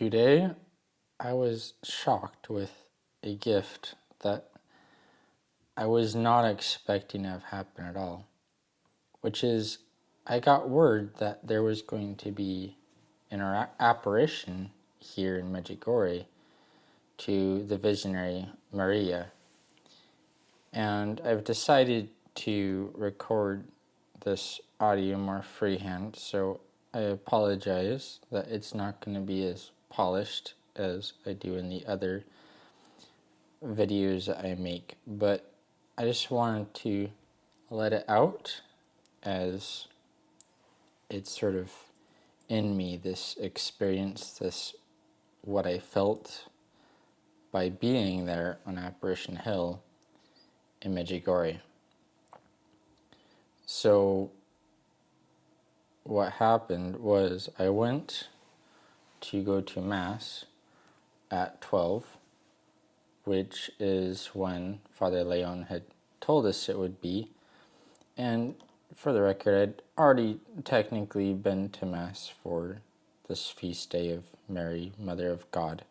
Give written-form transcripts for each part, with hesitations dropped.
Today, I was shocked with a gift that I was not expecting to have happen at all, which is I got word that there was going to be an apparition here in Medjugorje to the visionary Maria, and I've decided to record this audio more freehand, so I apologize that it's not going to be as polished as I do in the other videos that I make, but I just wanted to let it out as it's sort of in me, this experience, this what I felt by being there on Apparition Hill in Medjugorje. So what happened was I went to go to Mass at 12, which is when Father Leon had told us it would be. And for the record, I'd already technically been to Mass for this feast day of Mary, Mother of God.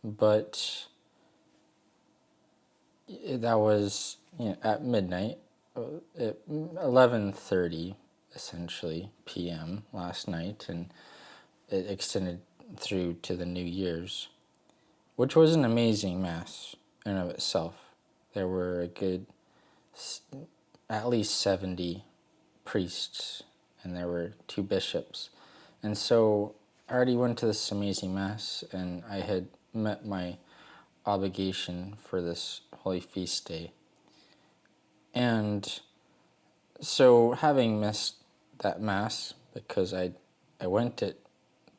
But that was at midnight, at 11:30 essentially p.m. last night, and it extended through to the New Year's, which was an amazing Mass in and of itself. There were a good at least 70 priests, and there were 2 bishops. And so I already went to this amazing Mass, and I had met my obligation for this Holy Feast Day. And so having missed that Mass, because I went at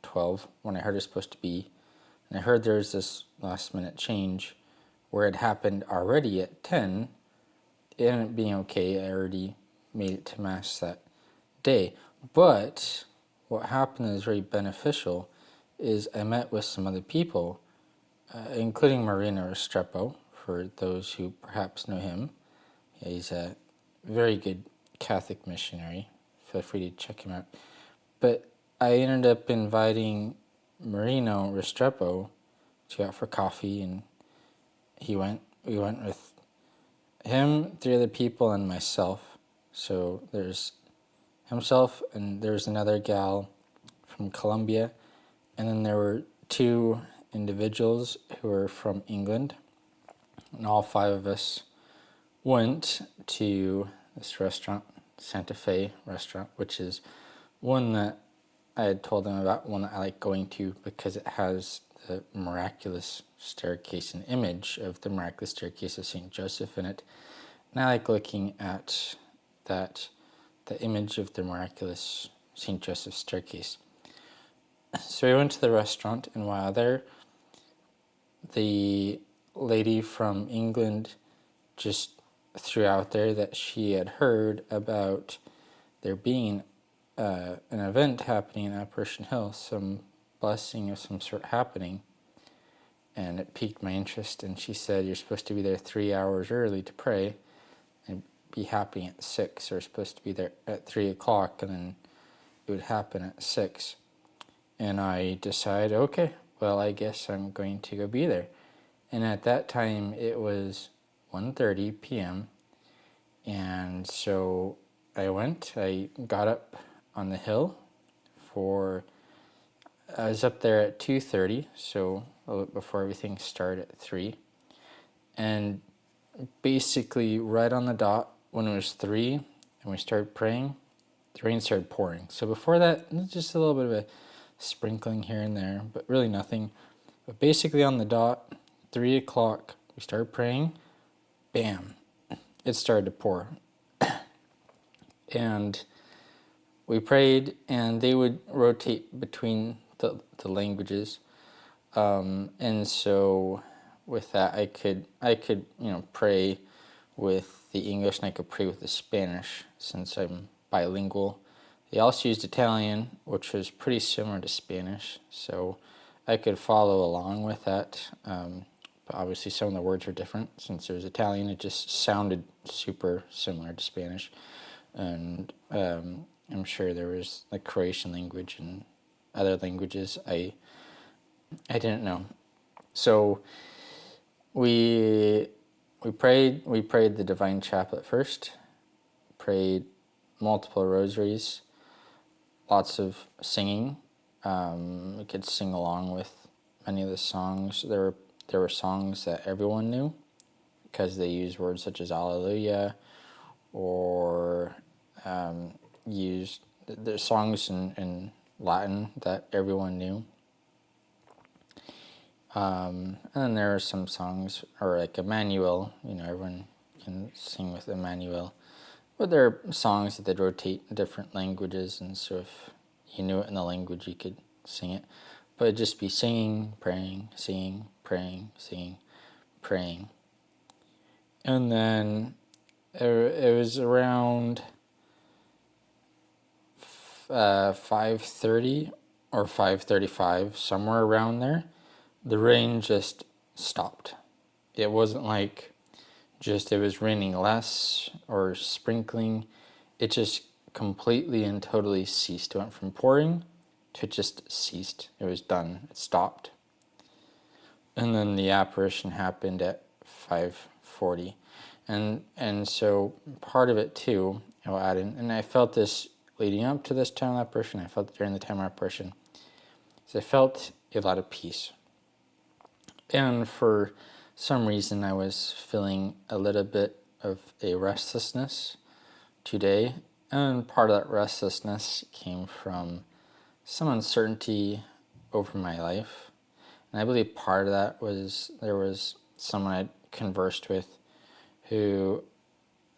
12 when I heard it was supposed to be, and I heard there was this last minute change where it happened already at 10, it ended up being okay. I already made it to Mass that day. But what happened is very beneficial is I met with some other people, including Marino Restrepo, for those who perhaps know him. He's a very good Catholic missionary. Feel free to check him out. But I ended up inviting Marino Restrepo to go out for coffee, and we went with him, 3 other people, and myself. So there's himself, and there's another gal from Colombia, and then there were 2 individuals who were from England, and all 5 of us went to this restaurant, Santa Fe restaurant, which is one that I had told them about, one that I like going to because it has the miraculous staircase, an image of the miraculous staircase of St. Joseph in it. And I like looking at that, the image of the miraculous St. Joseph staircase. So we went to the restaurant, and while there, the lady from England just threw out there that she had heard about there being an event happening in Apparition Hill, some blessing of some sort happening, and it piqued my interest. And she said, you're supposed to be there 3 hours early to pray and be happening at 6, or supposed to be there at 3 o'clock, and then it would happen at 6. And I decided, okay, well, I guess I'm going to go be there. And at that time, it was 1:30 p.m., and so I went. I got up on the hill I was up there at 2:30, so a little bit before everything started at 3. And basically right on the dot, when it was 3 and we started praying, the rain started pouring. So before that, just a little bit of a sprinkling here and there, but really nothing. But basically on the dot, 3 o'clock, we started praying, bam, it started to pour. And we prayed, and they would rotate between the languages. And so with that, I could pray with the English, and I could pray with the Spanish, since I'm bilingual. They also used Italian, which was pretty similar to Spanish, so I could follow along with that. But obviously some of the words were different. Since it was Italian, it just sounded super similar to Spanish. And I'm sure there was like Croatian language and other languages I I didn't know. So we prayed the Divine Chaplet first, prayed multiple rosaries, lots of singing. We could sing along with many of the songs. There were songs that everyone knew because they used words such as Alleluia, or used the songs in Latin that everyone knew. And then there are some songs, or like Emmanuel, everyone can sing with Emmanuel. But there are songs that they'd rotate in different languages, and so if you knew it in the language, you could sing it. But it'd just be singing, praying, singing, praying, singing, praying. And then it was around 5:30 or 5:35, somewhere around there. The rain just stopped. It wasn't like it was raining less or sprinkling. It just completely and totally ceased. It went from pouring to it just ceased. It was done. It stopped. And then the apparition happened at 5:40. And so part of it too, I'll add in, and I felt this leading up to this time of apparition, I felt it during the time of apparition, is I felt a lot of peace. And for some reason, I was feeling a little bit of a restlessness today. And part of that restlessness came from some uncertainty over my life. And I believe part of that was there was someone I conversed with who,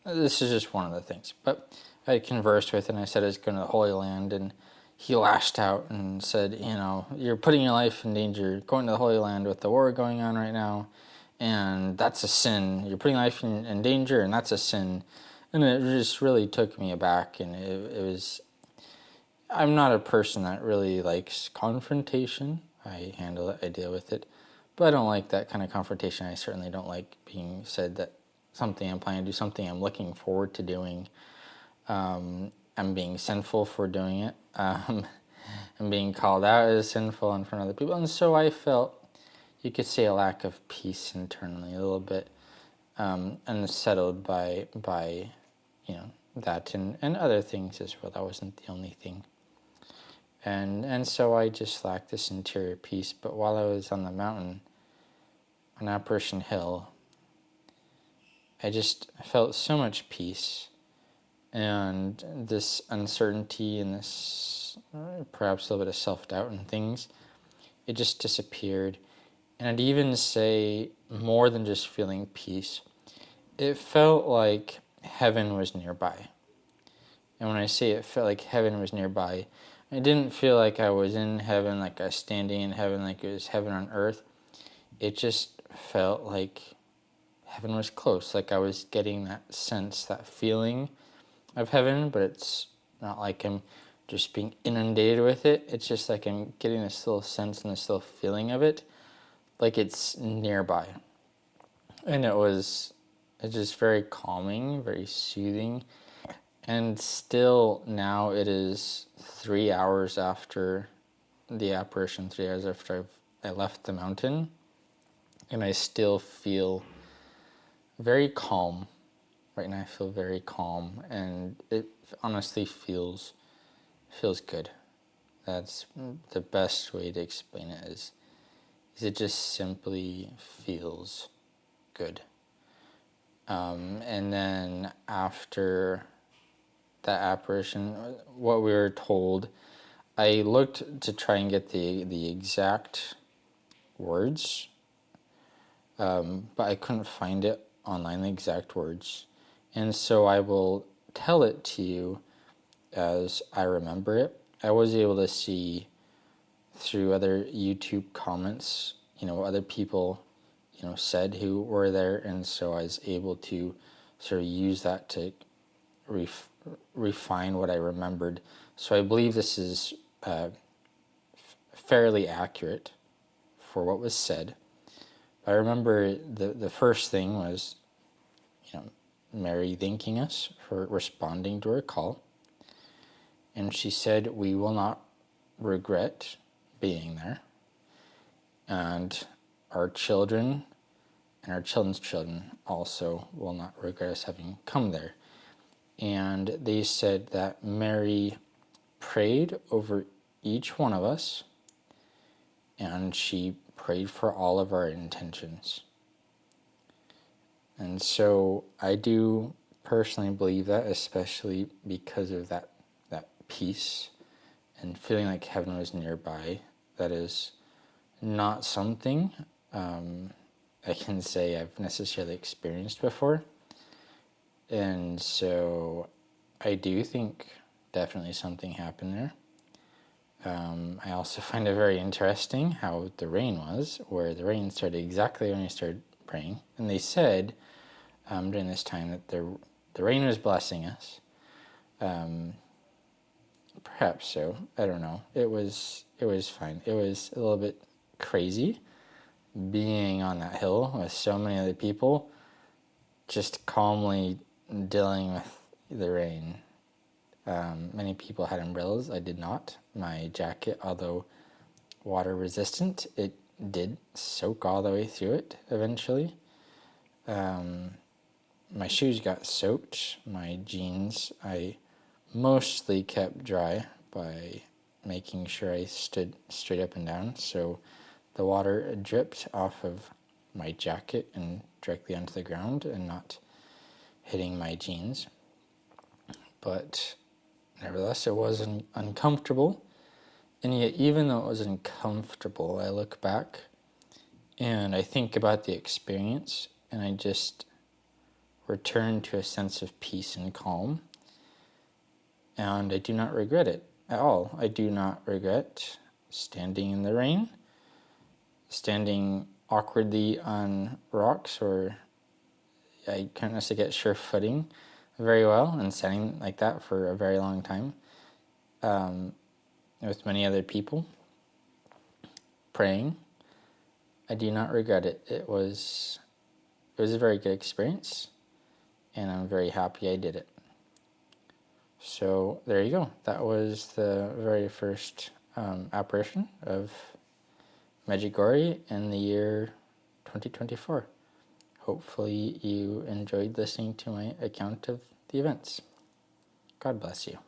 this is just one of the things, but I conversed with, and I said I was going to the Holy Land, and he lashed out and said, you're putting your life in danger going to the Holy Land with the war going on right now, and that's a sin. You're putting life in danger, and that's a sin. And it just really took me aback, and it was, I'm not a person that really likes confrontation. I handle it, I deal with it, but I don't like that kind of confrontation. I certainly don't like being said that something I'm planning to do, something I'm looking forward to doing, I'm being sinful for doing it. I'm being called out as sinful in front of other people. And so I felt, you could say, a lack of peace internally, a little bit unsettled by that and other things as well. That wasn't the only thing. And so I just lacked this interior peace. But while I was on the mountain, on Apparition Hill, I just felt so much peace. And this uncertainty and this perhaps a little bit of self-doubt and things, it just disappeared. And I'd even say more than just feeling peace, it felt like heaven was nearby. And when I say it felt like heaven was nearby, I didn't feel like I was in heaven, like I was standing in heaven, like it was heaven on earth. It just felt like heaven was close, like I was getting that sense, that feeling of heaven, but it's not like I'm just being inundated with it. It's just like I'm getting this little sense and this little feeling of it, like it's nearby. And it's just very calming, very soothing. And still now it is 3 hours after the apparition, 3 hours after I left the mountain, and I still feel very calm. Right now I feel very calm, and it honestly feels good. That's the best way to explain it is it just simply feels good. And then after that apparition, what we were told, I looked to try and get the exact words, but I couldn't find it online, the exact words. And so I will tell it to you as I remember it. I was able to see through other YouTube comments, what other people, said who were there. And so I was able to sort of use that to refine what I remembered. So I believe this is fairly accurate for what was said. I remember the first thing was, Mary thanking us for responding to her call. And she said, "We will not regret being there." and our children and our children's children also will not regret us having come there. And they said that Mary prayed over each one of us, and she prayed for all of our intentions. And so I do personally believe that, especially because of that peace and feeling like heaven was nearby. That is not something I can say I've necessarily experienced before. And so I do think definitely something happened there. I also find it very interesting how the rain was, where the rain started exactly when I started praying. And they said during this time that the rain was blessing us. Perhaps so. I don't know. It was fine. It was a little bit crazy being on that hill with so many other people, just calmly dealing with the rain. Many people had umbrellas. I did not. My jacket, although water resistant, it did soak all the way through it eventually. My shoes got soaked. My jeans, I mostly kept dry by making sure I stood straight up and down, so the water dripped off of my jacket and directly onto the ground and not hitting my jeans. But nevertheless, it was uncomfortable. And yet, even though it was uncomfortable, I look back and I think about the experience, and I just return to a sense of peace and calm. And I do not regret it at all. I do not regret standing in the rain, standing awkwardly on rocks, or I can't necessarily get sure footing very well, and standing like that for a very long time with many other people, praying. I do not regret it. It was a very good experience, and I'm very happy I did it. So there you go. That was the very first apparition of Medjugorje in the year 2024. Hopefully you enjoyed listening to my account of the events. God bless you.